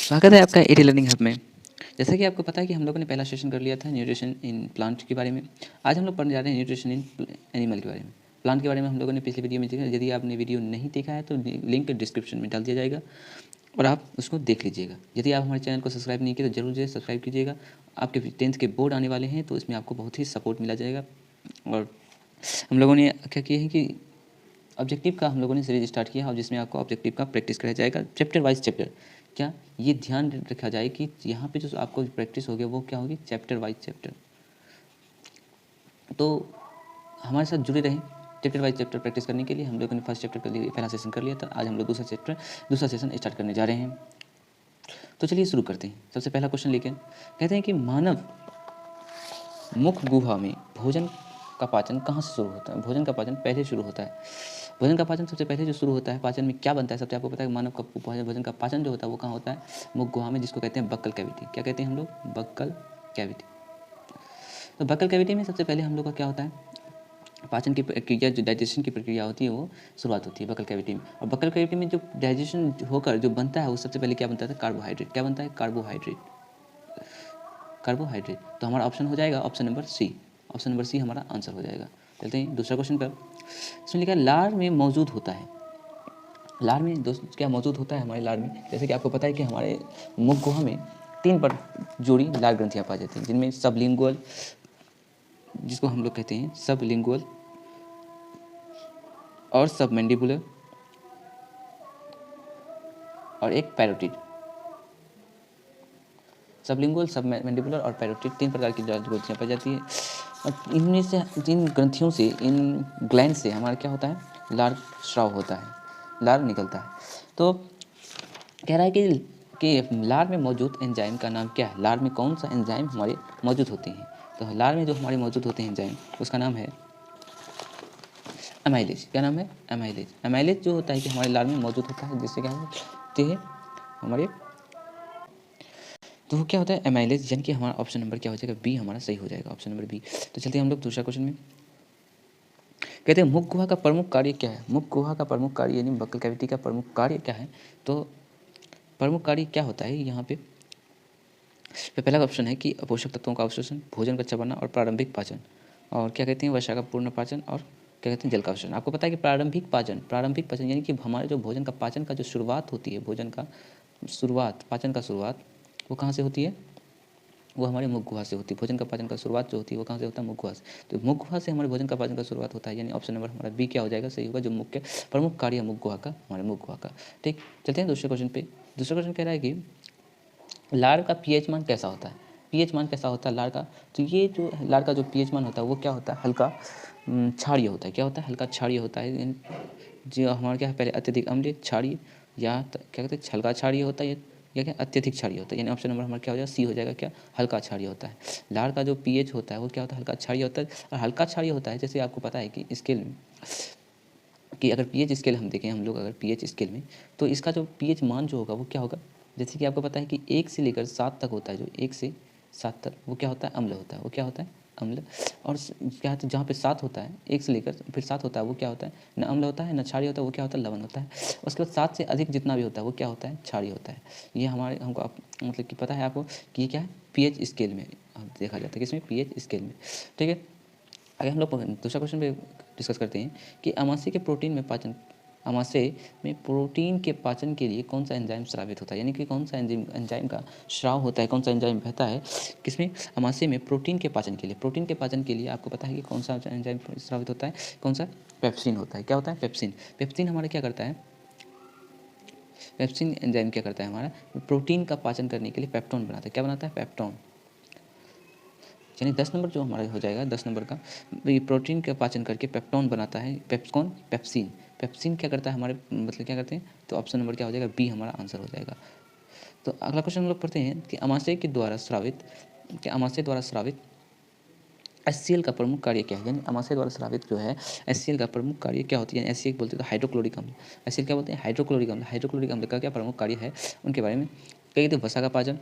स्वागत है आपका एडी लर्निंग हब में। जैसा कि आपको पता है कि हम लोगों ने पहला सेशन कर लिया था न्यूट्रिशन इन प्लांट के बारे में। आज हम लोग पढ़ने जा रहे हैं न्यूट्रिशन इन एनिमल के बारे में। प्लांट के बारे में हम लोगों ने पिछले वीडियो में देखा। यदि आपने वीडियो नहीं देखा है तो लिंक डिस्क्रिप्शन में डाल दिया जाएगा और आप उसको देख लीजिएगा। यदि आप हमारे चैनल को सब्सक्राइब नहीं किए तो जरूर से सब्सक्राइब कीजिएगा। आपके 10th के बोर्ड आने वाले हैं तो इसमें आपको बहुत ही सपोर्ट मिला जाएगा। और हम लोगों ने क्या किया है कि ऑब्जेक्टिव का हम लोगों ने सीरीज स्टार्ट किया और जिसमें आपको ऑब्जेक्टिव का प्रैक्टिस कराया जाएगा चैप्टर वाइज चैप्टर। क्या ये ध्यान रखा जाए कि यहाँ पे जो आपको प्रैक्टिस होगी वो क्या होगी, चैप्टर वाइज चैप्टर। तो हमारे साथ जुड़े रहें। चैप्टर वाइज चैप्टर प्रैक्टिस करने के लिए हम लोगों ने फर्स्ट चैप्टर कर लिया, पहला सेशन कर लिया था। आज हम लोग दूसरा सेशन स्टार्ट करने जा रहे हैं। तो चलिए शुरू करते हैं। सबसे पहला क्वेश्चन लेके कहते हैं कि मानव मुख गुहा में भोजन का पाचन कहाँ से शुरू होता है। भोजन का पाचन पहले शुरू होता है। भोजन का पाचन सबसे पहले जो शुरू होता है, पाचन में क्या बनता है सबसे आपको पता है। मानव का भोजन का पाचन जो होता है वो कहाँ होता है, मुख गुहा में, जिसको कहते हैं बक्कल कैविटी। क्या कहते हैं हम लोग, बक्कल कैविटी। तो बक्कल कैविटी में सबसे पहले हम लोग का क्या होता है, पाचन की प्रक्रिया, जो डाइजेशन की प्रक्रिया होती है वो शुरुआत होती है बक्कल कैविटी में। और बक्कल कैविटी में जो डाइजेशन होकर जो बनता है वो सबसे पहले क्या बनता है, कार्बोहाइड्रेट। क्या बनता है, कार्बोहाइड्रेट। कार्बोहाइड्रेट। तो हमारा ऑप्शन हो जाएगा option number C. Option number C हमारा आंसर हो जाएगा। चलते हैं दूसरा क्वेश्चन पर। इसमें लिखा है लार में मौजूद होता है। लार में दोस्तों क्या मौजूद होता है हमारे लार में, जैसे कि आपको पता है कि हमारे मुख गुहा में 3 पर जोड़ी लार ग्रंथियाँ पाई जाती हैं, जिनमें सबलिंगुअल, जिसको हम लोग कहते हैं सबलिंगुअल, और सबमैंडिबुलर, और एक पैरोटिड। सबलिंगुअल, सबमैंडिबुलर और पैरोटिड 3 प्रकार की ग्रंथियाँ पाई जाती है। और इनमें से इन ग्रंथियों से, इन ग्लैंड से हमारा क्या होता है, लार स्राव होता है, लार निकलता है। तो कह रहा है कि लार में मौजूद एंजाइम का नाम क्या है। लार में कौन सा एंजाइम हमारे मौजूद होते हैं। तो लार में जो हमारे मौजूद होते हैं एंजाइम, उसका नाम है एमाइलेज। क्या नाम है, एमाइलेज। एमाइलेज जो होता है कि हमारे लार में मौजूद होता है, जिससे क्या होते हैं हमारे, तो वो क्या होता है, एमाइलेज। यानी कि हमारा ऑप्शन नंबर क्या हो जाएगा, बी हमारा सही हो जाएगा, ऑप्शन नंबर बी। तो चलते हैं हम लोग दूसरा क्वेश्चन में। कहते हैं मुख गुहा का प्रमुख कार्य क्या है। मुख गुहा का प्रमुख कार्य यानी बक्कल कैविटी का प्रमुख कार्य क्या है। तो प्रमुख कार्य क्या होता है यहाँ पे, तो पहला ऑप्शन है कि पोषक तत्वों का अवशोषण, भोजन का चबाना और प्रारंभिक पाचन, और क्या कहते हैं वर्षा का पूर्ण पाचन, और क्या कहते हैं जल का अवशोषण। आपको पता है कि प्रारंभिक पाचन यानी कि हमारे जो भोजन का पाचन का जो शुरुआत होती है, भोजन का शुरुआत, पाचन का शुरुआत वो कहाँ से होती है, वो हमारे मुख गुहा से होती है। भोजन का पाचन का शुरुआत जो होती है वो कहाँ से होता है, मुख गुहा से। तो मुख गुहा से हमारे भोजन का पाचन का शुरुआत होता है, यानी ऑप्शन नंबर हमारा बी क्या हो जाएगा, सही होगा, जो मुख्य प्रमुख कार्य मुख गुहा का, हमारे मुख गुहा का। ठीक, चलते हैं दूसरे क्वेश्चन पे। दूसरा क्वेश्चन कह रहा है कि लार का पीएच मान कैसा होता है। पीएच मान कैसा होता है लार का। तो ये जो लार का जो पीएच मान होता है वो क्या होता है, हल्का क्षारीय होता है। क्या होता है, हल्का क्षारीय होता है। जो हमारा क्या है, पहले अत्यधिक अम्लीय, क्षारीय, या क्या कहते हैं हल्का क्षारीय होता है, या क्या अत्यधिक क्षारीय होता है। यानी ऑप्शन नंबर हमारा क्या हो जाएगा, सी हो जाएगा, क्या, हल्का क्षारीय होता है। लार का जो पीएच होता है वो क्या होता है, हल्का क्षारीय होता है। और हल्का क्षारीय होता है, जैसे आपको पता है कि स्केल में, कि अगर पीएच स्केल हम देखें, हम लोग अगर पीएच स्केल में, तो इसका जो पीएच मान जो होगा वो क्या होगा, जैसे कि आपको पता है कि 1 से लेकर 7 तक होता है, जो 1 से 7 तक वो क्या होता है, अम्ल होता है। वो क्या होता है, अम्ल। और क्या होता है, जहाँ पे 7 होता है, 1 से लेकर फिर 7 होता है, वो क्या होता है, न अम्ल होता है न क्षारीय होता है, वो क्या होता है, लवण होता है। उसके बाद 7 से अधिक जितना भी होता है वो क्या होता है, क्षारीय होता है। ये हमारे हमको मतलब कि पता है आपको कि ये क्या है, पीएच स्केल में देखा जाता है, किसमें, पीएच स्केल में। ठीक है, आगे हम लोग दूसरा क्वेश्चन पे डिस्कस करते हैं कि अमाशय में प्रोटीन के पाचन के लिए कौन सा एंजाइम स्रावित होता है। यानी कि कौन सा एंजाइम का स्राव होता है, कौन सा एंजाइम बहता है किसमें, अमाशय में प्रोटीन के पाचन के लिए। प्रोटीन के पाचन के लिए आपको पता है कि कौन सा एंजाइम स्रावित होता है, कौन सा, पेप्सिन होता है। क्या होता है, पेप्सिन। पेप्सिन हमारा क्या करता है, पेप्सिन एंजाइम क्या करता है, हमारा प्रोटीन का पाचन करने के लिए पेप्टोन बनाता है। क्या बनाता है, पेप्टोन। यानी 10 नंबर जो हमारा हो जाएगा, 10 नंबर का, प्रोटीन का पाचन करके पेप्टोन बनाता है। कौन, पेप्सिन। पेप्सिन क्या करता है हमारे, मतलब क्या करते हैं, तो ऑप्शन नंबर क्या हो जाएगा, बी हमारा आंसर हो जाएगा। तो अगला क्वेश्चन हम लोग पढ़ते हैं कि अमाशय द्वारा स्रावित HCl का प्रमुख कार्य क्या है। यानी अमाशय द्वारा स्रावित जो है HCl का प्रमुख कार्य क्या होती है। HCl बोलते हैं तो हाइड्रोक्लोरिक अम्ल। HCl क्या बोलते हैं, हाइड्रोक्लोरिक अम्ल। हाइड्रोक्लोरिक अम्ल का क्या प्रमुख कार्य है, उनके बारे में कई, तो वसा का पाचन,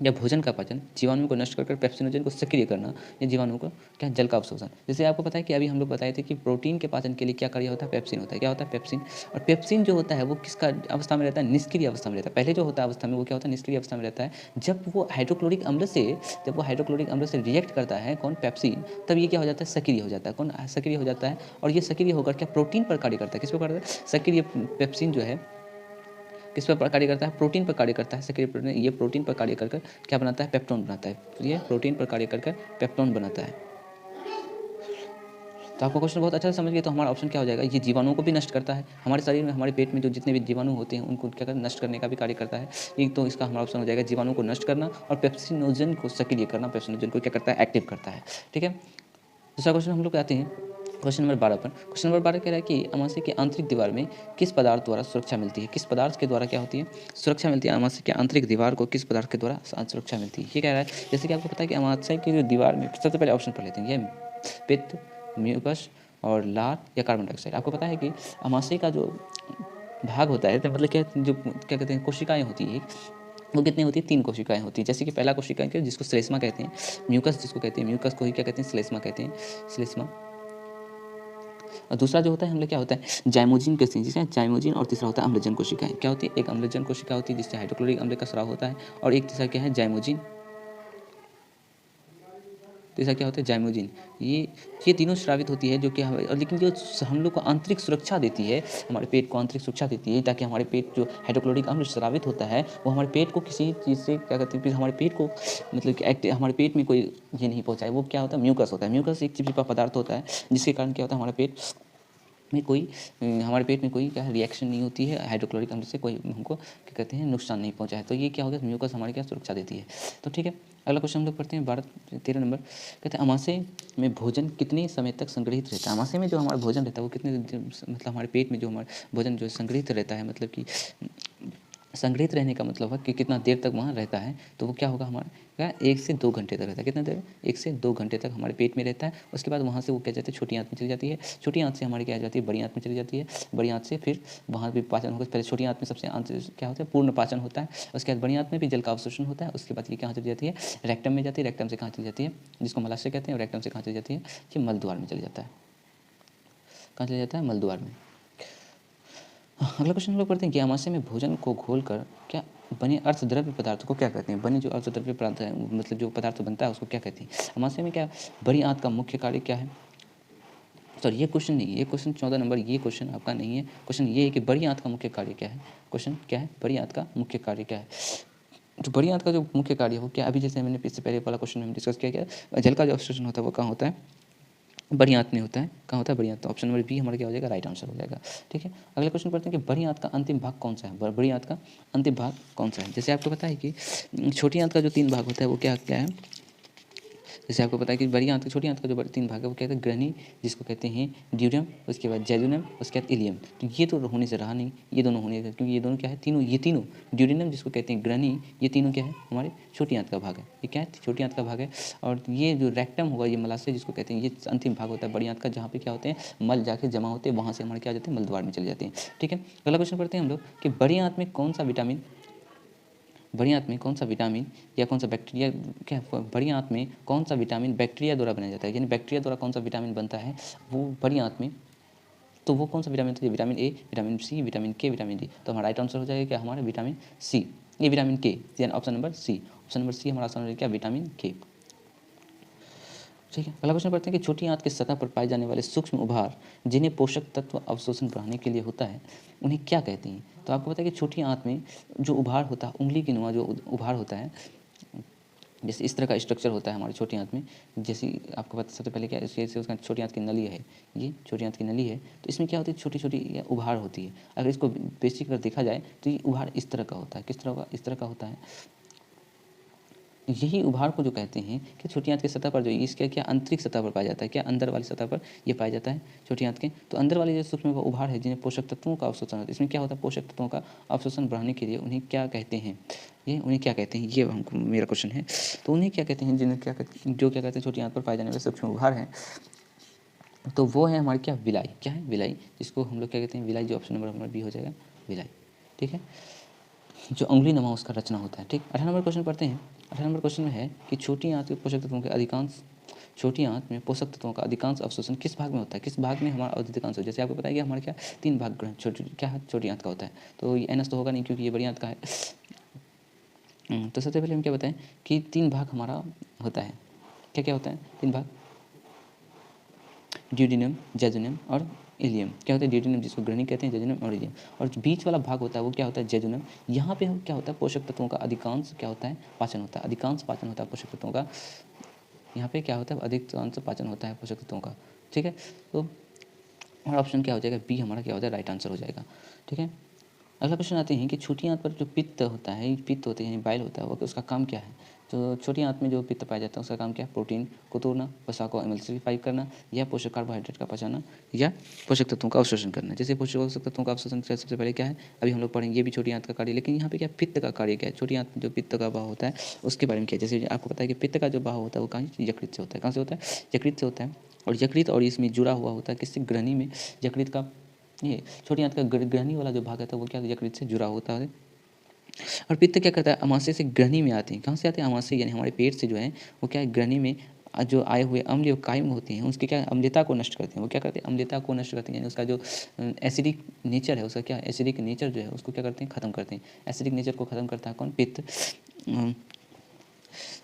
या भोजन का पाचन, जीवाणुओं को नष्ट कर पेप्सिनोजन को सक्रिय करना, या जीवाणुओं को क्या जल का अवशोषण। जैसे आपको पता है कि अभी हम लोग बताए थे कि प्रोटीन के पाचन के लिए क्या कार्य होता है, पेप्सिन होता है। क्या होता है, पेप्सिन। और पेप्सिन जो होता है वो किसका अवस्था में रहता है, निष्क्रिय अवस्था में रहता है। पहले जो होता है अवस्था में वो क्या होता है, निष्क्रिय अवस्था में रहता है। जब वो हाइड्रोक्लोरिक अम्ल से रिएक्ट करता है कौन, पेप्सिन, तब ये क्या हो जाता है, सक्रिय हो जाता है। कौन सक्रिय हो जाता है, और ये सक्रिय होकर क्या प्रोटीन पर कार्य करता है। किस पर करता है, सक्रिय पेप्सिन जो है किस पर कार्य करता है, प्रोटीन पर कार्य करता है। सक्रिय प्रोटीन, ये प्रोटीन पर कार्य कर क्या बनाता है, पेप्टोन बनाता है। तो ये प्रोटीन पर कार्य कर पेप्टोन बनाता है। तो आपको क्वेश्चन बहुत अच्छा से समझ गए। तो हमारा ऑप्शन क्या हो जाएगा, ये जीवाणुओं को भी नष्ट करता है। हमारे शरीर में, हमारे पेट में जो जितने भी जीवाणु होते हैं उनको क्या नष्ट करने का भी कार्य करता है। एक तो इसका हमारा ऑप्शन हो जाएगा जीवाणुओं को नष्ट करना, और पेप्सिनोजन को सक्रिय करना। पेप्सिनोजन को क्या करता है, एक्टिव करता है। ठीक है। दूसरा क्वेश्चन हम लोग आते हैं क्वेश्चन नंबर 12 पर। क्वेश्चन नंबर 12 कह रहा है कि अमाशय के आंतरिक दीवार में किस पदार्थ द्वारा सुरक्षा मिलती है। किस पदार्थ के द्वारा क्या होती है, सुरक्षा मिलती है। अमाशय के आंतरिक दीवार को किस पदार्थ के द्वारा सुरक्षा मिलती है, ये कह रहा है। जैसे कि आपको पता है कि अमाशय की जो दीवार में, सबसे पहले ऑप्शन पढ़ लेते हैं, ये पित्त, म्यूकस और लार या कार्बन डाइऑक्साइड। आपको पता है कि अमाशय का जो भाग होता है, तो मतलब क्या कहते हैं, कोशिकाएं होती है, वो कितनी होती है, 3 कोशिकाएं होती है। जैसे कि पहला कोशिका जिसको श्लेष्मा कहते हैं, म्यूकस जिसको कहते हैं, म्यूकस को ही क्या कहते हैं, श्लेष्मा कहते हैं, श्लेष्मा। और दूसरा जो होता है हम लोग क्या होता है, जाइमोजिन कहते हैं, जिसे जाइमोजिन। और तीसरा होता है अम्लजन कोशिकाएं। क्या होती है, एक अम्लजन कोशिका होती है जिससे हाइड्रोक्लोरिक अम्ल का स्राव होता है, और एक तीसरा क्या है, जाइमोजिन। तीसरा क्या होता है, जाइमोजिन। ये तीनों स्रावित होती है, जो कि और लेकिन जो हम लोग को आंतरिक सुरक्षा देती है, हमारे पेट को आंतरिक सुरक्षा देती है, ताकि हमारे पेट जो हाइड्रोक्लोरिक अम्ल स्रावित होता है वो हमारे पेट को किसी चीज़ से क्या कहते हैं, फिर हमारे पेट को मतलब कि हमारे पेट में कोई ये नहीं पहुँचाए। वो क्या होता है, म्यूकस होता है। म्यूकस एक चिपचिपा पदार्थ होता है, जिसके कारण क्या होता है, हमारे पेट में कोई क्या रिएक्शन नहीं होती है हाइड्रोक्लोरिक अम्ल से, कोई हमको क्या कहते हैं, नुकसान नहीं पहुंचा है। तो ये क्या हो गया, म्यूकस हमारी क्या सुरक्षा देती है। तो ठीक है, अगला क्वेश्चन हम लोग पढ़ते हैं 13 नंबर। कहते हैं अमाशय में भोजन कितने समय तक संग्रहित रहता है। अमाशय में जो हमारा भोजन रहता है वो कितने, मतलब हमारे पेट में जो हमारा भोजन जो संग्रहित रहता है, मतलब कि संग्रहित रहने का मतलब है कि कितना देर तक वहाँ रहता है। तो वो क्या होगा, हमारा क्या 1 से 2 घंटे तक रहता है। कितना देर, 1 से 2 घंटे तक हमारे पेट में रहता है। उसके बाद वहाँ से वो क्या जाती है, छोटी आंत में चली जाती है। छोटी आंत से हमारी क्या आ जाती है, बड़ी आंत में चली जाती है। बड़ी आंत से फिर वहाँ भी पाचन होगा। पहले छोटी आंत में सबसे अंत क्या होता है, पूर्ण पाचन होता है। उसके बाद बड़ी आंत में भी जल का अवशोषण होता है। उसके बाद ये कहाँ चली जाती है, रेक्टम में जाती है। रेक्टम से कहाँ चली जाती है, जिसको मलाशय कहते हैं। और रेक्टम से कहाँ चली जाती है, ये मलद्वार में चली जाता है। कहाँ चला जाता है, मलद्वार में। अगला क्वेश्चन हम लोग पढ़ते हैं कि अमाशय में भोजन को घोलकर क्या बने अर्धद्रव्य पदार्थ को क्या कहते हैं। बने जो अर्धद्रव्य पदार्थ है, मतलब जो पदार्थ बनता है उसको क्या कहते हैं। अमाशय में क्या बड़ी आंत का मुख्य कार्य क्या है। सॉरी, ये क्वेश्चन नहीं, ये क्वेश्चन 14 नंबर, ये क्वेश्चन आपका नहीं है। क्वेश्चन ये है कि बड़ी आंत का मुख्य कार्य क्या है। क्वेश्चन क्या है, बड़ी आंत का मुख्य कार्य क्या है। तो बड़ी आंत का जो मुख्य कार्य है वो क्या, अभी जैसे मैंने इससे पहले वाला क्वेश्चन में डिस्कस किया गया, जल का जो अवशोषण होता है वो कहाँ होता है, बड़ी आंत में होता है। कहाँ होता है, बड़ी आंत। तो ऑप्शन नंबर बी हमारा क्या हो जाएगा, राइट आंसर हो जाएगा। ठीक है, अगला क्वेश्चन पढ़ते हैं कि बड़ी आंत का अंतिम भाग कौन सा है। बड़ी आंत का अंतिम भाग कौन सा है। जैसे आपको पता है कि छोटी आंत का जो 3 भाग होता है वो क्या क्या है। जैसे आपको पता है कि बड़ी आंत, छोटी आंत का जो 3 भाग है वो क्या कहते हैं, ग्रहणी जिसको कहते हैं, ड्यूरम, उसके बाद जैजुनम, उसके बाद इलियम। तो ये तो होने से रहा नहीं, ये दोनों होने से, क्योंकि ये दोनों क्या है, ये तीनों ड्यूरिनम जिसको कहते हैं, ग्रहणी, ये तीनों क्या है, हमारे छोटी आंत का भाग है। ये क्या है, छोटी आंत का भाग है। और ये जो रेक्टम होगा, ये मलाशय जिसको कहते हैं, ये अंतिम भाग होता है बड़ी आंत का, जहाँ पे क्या होते हैं, मल जाके जमा होते हैं, वहाँ से हमारे क्या जाते हैं, मलद्वार में चले जाते हैं। ठीक है, अगला क्वेश्चन पढ़ते हैं हम लोग कि बड़ी आंत में कौन सा विटामिन, बड़ी आंत में कौन सा विटामिन या कौन सा बैक्टीरिया, क्या बड़ी आंत में कौन सा विटामिन बैक्टीरिया द्वारा बनाया जाता है। यानी बैक्टीरिया द्वारा कौन सा विटामिन बनता है वो बड़ी आंत में, तो वो कौन सा विटामिन होता है, vitamin A, vitamin C, vitamin K, vitamin D. तो हमारा राइट आंसर हो जाएगा क्या, हमारा विटामिन सी, ये विटामिन के, यानी option number C. Option number C हमारा आंसर हो क्या, विटामिन के। ठीक है, अगला क्वेश्चन पढ़ते हैं कि छोटी आंत की सतह पर पाए जाने वाले सूक्ष्म उभार जिन्हें पोषक तत्व अवशोषण बढ़ाने के लिए होता है, उन्हें क्या कहते हैं। तो आपको पता है कि छोटी आंत में जो उभार होता है, उंगली की नुमा जो उभार होता है, जैसे इस तरह का स्ट्रक्चर होता है हमारी छोटी आंत में। जैसे आपको पता, सबसे पहले क्या है, जैसे उसका छोटी आंत की नली है, ये छोटी आंत की नली है, तो इसमें क्या होती है, छोटी छोटी उभार होती है। अगर इसको बेसिक अगर देखा जाए तो ये उभार इस तरह का होता है। किस तरह का, इस तरह का होता है। यही उभार को जो कहते हैं कि छोटी आंत की सतह पर जो इसके क्या आंतरिक सतह पर पाया जाता है, क्या अंदर वाली सतह पर ये पाया जाता है छोटी आंत के। तो अंदर वाले जो सूक्ष्म उभार है जिन्हें पोषक तत्वों का अवशोषण होता है, इसमें क्या होता है, पोषक तत्वों का अवशोषण बढ़ाने के लिए उन्हें क्या कहते हैं, ये उन्हें क्या कहते हैं, ये हमको मेरा क्वेश्चन है। तो उन्हें क्या कहते हैं, जिन्हें क्या कहते हैं, जो क्या कहते हैं छोटी आंत पर पाए जाने वाले सूक्ष्म उभार हैं, तो वो है हमारी क्या, विलाई। क्या है, विलाई, जिसको हम लोग क्या कहते हैं, विलाई, जो ऑप्शन नंबर हमारा बी हो जाएगा, विलाई। ठीक है, जो उंगली नमा उसका रचना होता है। ठीक, 18 नंबर क्वेश्चन पढ़ते हैं। 18 नंबर क्वेश्चन में है कि छोटी आंत के पोषक तत्वों के अधिकांश छोटी आंत में पोषक तत्वों का अधिकांश अवशोषण किस भाग में होता है, किस भाग में हमारा अधिकांश हो। जैसे आपको पता है कि हमारे क्या 3 भाग ग्रहण छोटी क्या है छोटी आंत का होता है, तो ये एनस तो होगा नहीं क्योंकि ये बड़ी आंत का है। तो सबसे पहले हम क्या बताएं कि 3 भाग हमारा होता है। क्या क्या होता है 3 भाग, ड्यूडेनम, जेजुनम और इलियम। क्या होता है ड्यूडेनम जिसको ग्रहणी कहते हैं, जेजुनम और इलियम। और जो बीच वाला भाग होता है वो क्या होता है जेजुनम। यहाँ पे क्या होता है पोषक तत्वों का अधिकांश क्या होता है पाचन होता है, अधिकांश पाचन होता है पोषक तत्वों का। यहाँ पे क्या होता है अधिकांश पाचन होता है पोषक तत्वों का। ठीक है, तो हमारा ऑप्शन क्या हो जाएगा बी हमारा क्या होता है राइट आंसर हो जाएगा। ठीक है, अगला क्वेश्चन आते हैं कि छोटी आंत पर जो पित्त होता है, पित्त होते हैं बाइल होता है, वो उसका काम क्या है। तो छोटी आंत में जो पित्त पाया जाता है उसका काम क्या है, प्रोटीन को तोड़ना, वसा को एमल्सिफाई करना, या पोषक कार्बोहाइड्रेट का पचाना, या पोषक तत्वों का अवशोषण करना। जैसे पोषक तत्वों का अवशोषण सबसे पहले क्या है, अभी हम लोग पढ़ेंगे, ये भी छोटी आंत का कार्य। लेकिन यहाँ पे क्या पित्त का कार्य क्या है, छोटी आंत में जो पित्त का भाव होता है उसके बारे में क्या है। जैसे आपको पता है कि पित्त का जो भाव होता है वो कहाँ यकृत से होता है। कहाँ से होता है, यकृत से होता है। और यकृत और इसमें जुड़ा हुआ होता है किससे, ग्रहणी में। यकृत का ये छोटी आंत का ग्रहणी वाला जो भाग है तो वो क्या यकृत से जुड़ा होता है। और पित्त क्या करता है, अमाशय से ग्रहणी में आते हैं। कहाँ से आते हैं, अमाशय यानी हमारे पेट से जो है वो क्या है ग्रहणी में जो आए हुए अम्ल जो कायम होती हैं उसकी क्या अम्लता को नष्ट करते हैं। वो क्या करते हैं अम्लता को नष्ट करते हैं, यानी उसका जो एसिडिक नेचर है उसका क्या एसिडिक नेचर जो है उसको क्या करते हैं खत्म करते हैं। एसिडिक नेचर को खत्म करता है कौन, पित्त।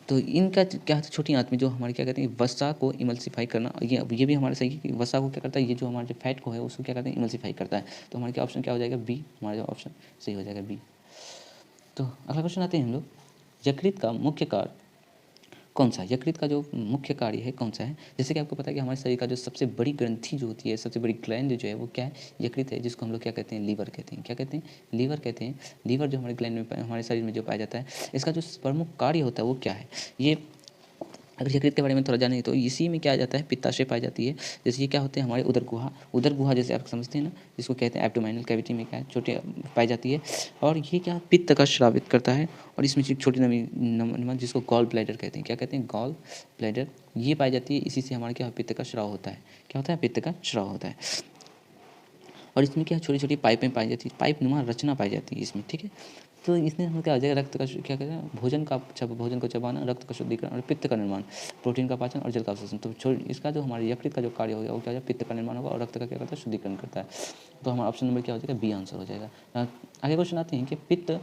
तो इनका क्या होता है छोटी आंत में जो हमारे क्या कहते हैं वसा को इमल्सिफाई करना। ये भी हमारे सही है कि वसा को क्या करता है, ये जो हमारे जो फैट को है उसको क्या करते हैं इमल्सिफाई करता है। तो हमारे क्या ऑप्शन क्या हो जाएगा बी, हमारा जो ऑप्शन सही हो जाएगा बी। तो अगला क्वेश्चन आते हैं हम लोग, यकृत का मुख्य कार्य कौन सा है, यकृत का जो मुख्य कार्य है कौन सा है। जैसे कि आपको पता है कि हमारे शरीर का जो सबसे बड़ी ग्रंथि जो होती है, सबसे बड़ी ग्लैंड जो है वो क्या है यकृत है, जिसको हम लोग क्या कहते हैं लीवर कहते हैं। क्या कहते हैं लीवर कहते हैं। लीवर जो हमारे ग्लैंड में हमारे शरीर में जो पाया जाता है, इसका जो प्रमुख कार्य होता है वो क्या है। ये अगर यकृत के बारे में थोड़ा जाने तो इसी में क्या आ जाता है पित्ताशय पाई जाती है। जैसे ये क्या होते हैं हमारे उदर गुहा जैसे आप समझते हैं ना, जिसको कहते हैं एब्डोमिनल कैविटी में क्या है छोटे पाई जाती है। और ये क्या पित्त का स्रावित करता है। और इसमें छोटी नमी जिसको गॉल ब्लैडर कहते हैं। क्या कहते हैं गॉल ब्लैडर, ये पाई जाती है। इसी से हमारे क्या पित्त का स्राव होता है। क्या होता है पित्त का स्राव होता है। और इसमें क्या छोटी छोटी पाइपें पाई जाती है, पाइप नुमा रचना पाई जाती है इसमें। ठीक है, तो इसमें हम क्या हो जाएगा रक्त का क्या कहते हैं भोजन को चबाना, रक्त का शुद्धिकरण और पित्त का निर्माण, प्रोटीन का पाचन और जल का अवशोषण। तो इसका जो हमारे यकृत का जो कार्य हो गया वो क्या हो जाएगा पित्त का निर्माण होगा और रक्त का क्या करता है शुद्धिकरण करता है। तो हमारा ऑप्शन नंबर क्या हो जाएगा बी आंसर हो जाएगा। आगे क्वेश्चन आते हैं कि पित्त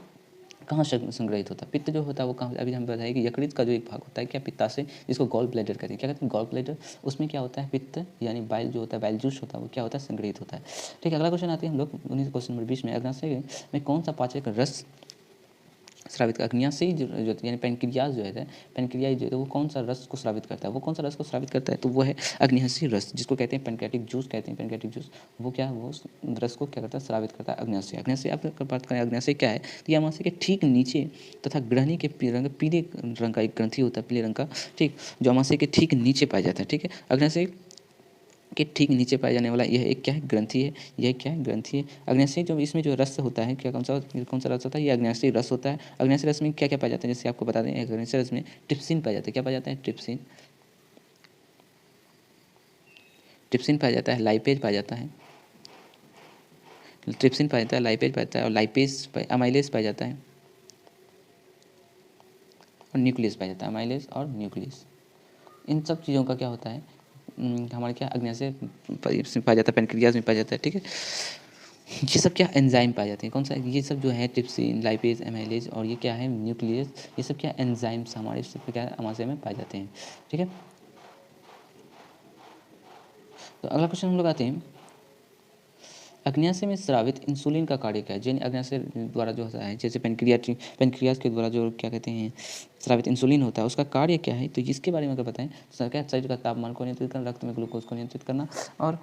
कहाँ संग्रहित होता है। पित्त जो होता है वो कहाँ, अभी हम बताइए कि यकृत का जो एक भाग होता है क्या पित्ताशय, जिसको गॉल ब्लैडर कहते हैं। क्या कहते हैं गॉल ब्लैडर, उसमें क्या होता है पित्त यानी बाइल जो होता है बाइल जूस होता है वो क्या होता है संग्रहित होता है। ठीक है, अगला क्वेश्चन आते हैं हम लोग 19 क्वेश्चन नंबर 20 में, अग्नाशय में कौन सा पाचक रस स्रावित का, अग्न्याशयी जो यानी पेनक्रियाज जो है पेनक्रियाज जो है वो कौन सा रस को स्रावित करता है, वो कौन सा रस को स्रावित करता है, तो वो है अग्न्याशयी रस, जिसको कहते हैं पेनक्रियाटिक जूस कहते हैं। पेनक्रियाटिक जूस वो क्या है वो रस को क्या करता है स्रावित करता है अग्न्याशय। अग्न्याशय आप बात करें अग्न्याशय क्या है, तो ये अग्न्याशय के ठीक नीचे तथा ग्रहणी के पीले रंग का एक ग्रंथि होता है, पीले रंग का। ठीक, जो अग्न्याशय के ठीक नीचे पाया जाता है। ठीक है, अग्न्याशय के ठीक नीचे पाया जाने वाला यह एक क्या है ग्रंथि है, यह क्या है ग्रंथि है। अग्न्याशय जो इसमें जो रस होता है क्या कौन सा रस होता है, ये अग्न्याशय रस होता है। अग्न्याशय रस में क्या क्या पाया जाता है, जैसे आपको बता दें अग्न्याशय रस में ट्रिप्सिन पाया जाता है। क्या पाया जाता है ट्रिप्सिन, ट्रिप्सिन पाया जाता है, लाइपेज पाया जाता है, ट्रिप्सिन पाया जाता है, लाइपेज पाया जाता है और लाइपेज अमाइलेज पाया जाता है और न्यूक्लियस पाया जाता है, अमाइलेज और न्यूक्लियस। इन सब चीज़ों का क्या होता है हमारे क्या अग्न्याशय पाया जाता है, पेनक्रियाज में पाया जाता है। ठीक है, ये सब क्या एंजाइम पाए जाते हैं, कौन सा ये सब जो है ट्रिप्सिन लाइपेज एमाइलेज और ये क्या है न्यूक्लियस, ये सब क्या एंजाइम्स हमारे सब क्या है अमाशय में पाए जाते हैं। ठीक है, तो अगला क्वेश्चन हम लोग आते हैं अग्न्याशय में स्रावित इंसुलिन का कार्य क्या है। जैन अग्न्याशय द्वारा जो होता है जैसे पेनक्रियाज के द्वारा जो क्या कहते हैं स्रावित इंसुलिन होता है उसका कार्य क्या है, तो इसके बारे में अगर बताएं क्या शरीर का तापमान को नियंत्रित करना, रक्त में ग्लूकोज को नियंत्रित करना और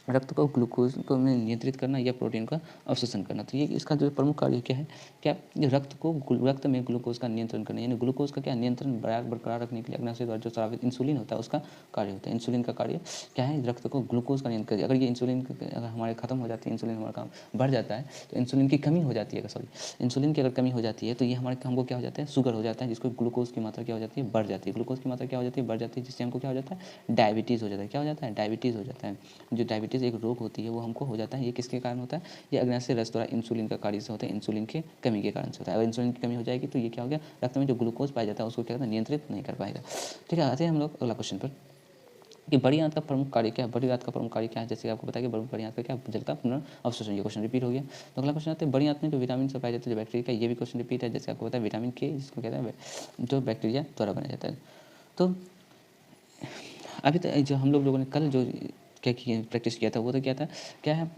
रक्त को ग्लूकोज को नियंत्रित करना या प्रोटीन का अवशोषण करना। तो ये इसका जो प्रमुख कार्य क्या है, क्या रक्त में ग्लूकोज का नियंत्रण करना, यानी ग्लूकोज का क्या नियंत्रण बरकरार रखने के लिए अग्न्याशय द्वारा जो स्रावित इंसुलिन होता है उसका कार्य होता है। इंसुलिन का कार्य क्या है, रक्त को ग्लूकोज का नियंत्रण। अगर ये इंसुलिन अगर हमारे खत्म हो जाती है, इंसुलिन हमारा काम बढ़ जाता है तो इंसुलिन की कमी हो जाती है, सॉरी इंसुलिन की अगर कमी हो जाती है तो ये हमारे हमको क्या हो जाता है शुगर हो जाता है, जिसको ग्लूकोज की मात्रा क्या हो जाती है बढ़ जाती है। ग्लूकोज की मात्रा क्या हो जाती है बढ़ जाती है, जिससे हमको क्या हो जाता है डायबिटीज़ हो जाता है। क्या हो जाता है डायबिटीज़ हो जाता है। जो डायबिटीज़ डायबिटीज़ एक रोग होती है वो हमको हो जाता है, ये किसके कारण होता है? ये अग्नाशय रस द्वारा इंसुलिन का कार्य से होता है, इंसुलिन के कमी के कारण से होता है। अगर इंसुलिन की कमी हो जाएगी तो ये क्या हो गया, रक्त में जो ग्लूकोज पाया जाता है उसको क्या करता है, नियंत्रित नहीं कर पाएगा। ठीक है, आते हैं हम लोग अगला क्वेश्चन पर कि बड़ी आंत का प्रमुख कार्य क्या है? बड़ी आंत का प्रमुख कार्य क्या है? जैसे आपको पता है कि बड़ी आंत का क्या है? जल का पुनर्अवशोषण। ये क्वेश्चन रिपीट हो गया। तो अगला क्वेश्चन आता है बड़ी आंत में जो विटामिन से पाया जाता है जो बैक्टीरिया का, ये भी क्वेश्चन रिपीट है। जैसे आपको पता है विटामिन के जिसको कहते हैं जो बैक्टीरिया द्वारा बनाया जाता है। तो अभी तक जो हम लोगों ने कल जो क्या किया प्रैक्टिस किया था वो तो क्या है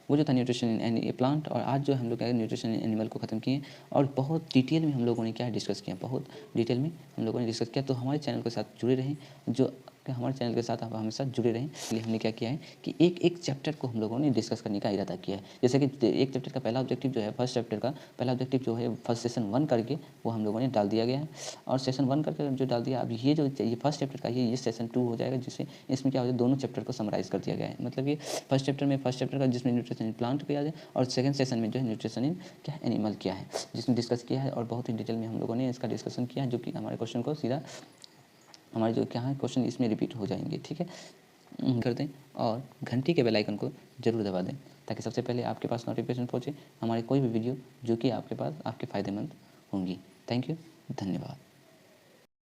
वो जो था न्यूट्रिशन इन ए प्लांट, और आज जो हम लोग क्या है न्यूट्रिशन इन एनिमल को ख़त्म किए और बहुत डिटेल में हम लोगों ने क्या डिस्कस किया, बहुत डिटेल में हम लोगों ने डिस्कस किया। तो हमारे चैनल के साथ जुड़े रहें, जो हमारे चैनल के साथ आप हमेशा जुड़े रहें। इसलिए हमने क्या किया है कि एक एक चैप्टर को हम लोगों ने डिस्कस करने का इरादा किया है। जैसे कि एक चैप्टर का पहला ऑब्जेक्टिव जो है, फर्स्ट चैप्टर का पहला ऑब्जेक्टिव जो है फर्स्ट सेशन 1 करके वो हम लोगों ने डाल दिया गया है, और सेशन 1 करके जो डाल दिया, अब ये जो ये फर्स्ट चैप्टर का ये सेशन 2 हो जाएगा, जिससे इसमें क्या हो जाए दोनों चैप्टर को समराइज़ कर दिया गया है। मतलब ये फर्स्ट चैप्टर का जिसमें न्यूट्रिशन इन प्लांट किया जाए, और सेकंड सेशन में जो है न्यूट्रिशन इन क्या है एनिमल क्या है, जिसमें डिस्कस किया है और बहुत ही डिटेल में हम लोगों ने इसका डिस्कशन किया है, जो कि हमारे क्वेश्चन को सीधा हमारे जो क्या है क्वेश्चन इसमें रिपीट हो जाएंगे। ठीक है, कर दें और घंटी के बेल आइकन को जरूर दबा दें, ताकि सबसे पहले आपके पास नोटिफिकेशन पहुँचे हमारे कोई भी वीडियो जो कि आपके पास आपके फ़ायदेमंद होंगी। थैंक यू, धन्यवाद।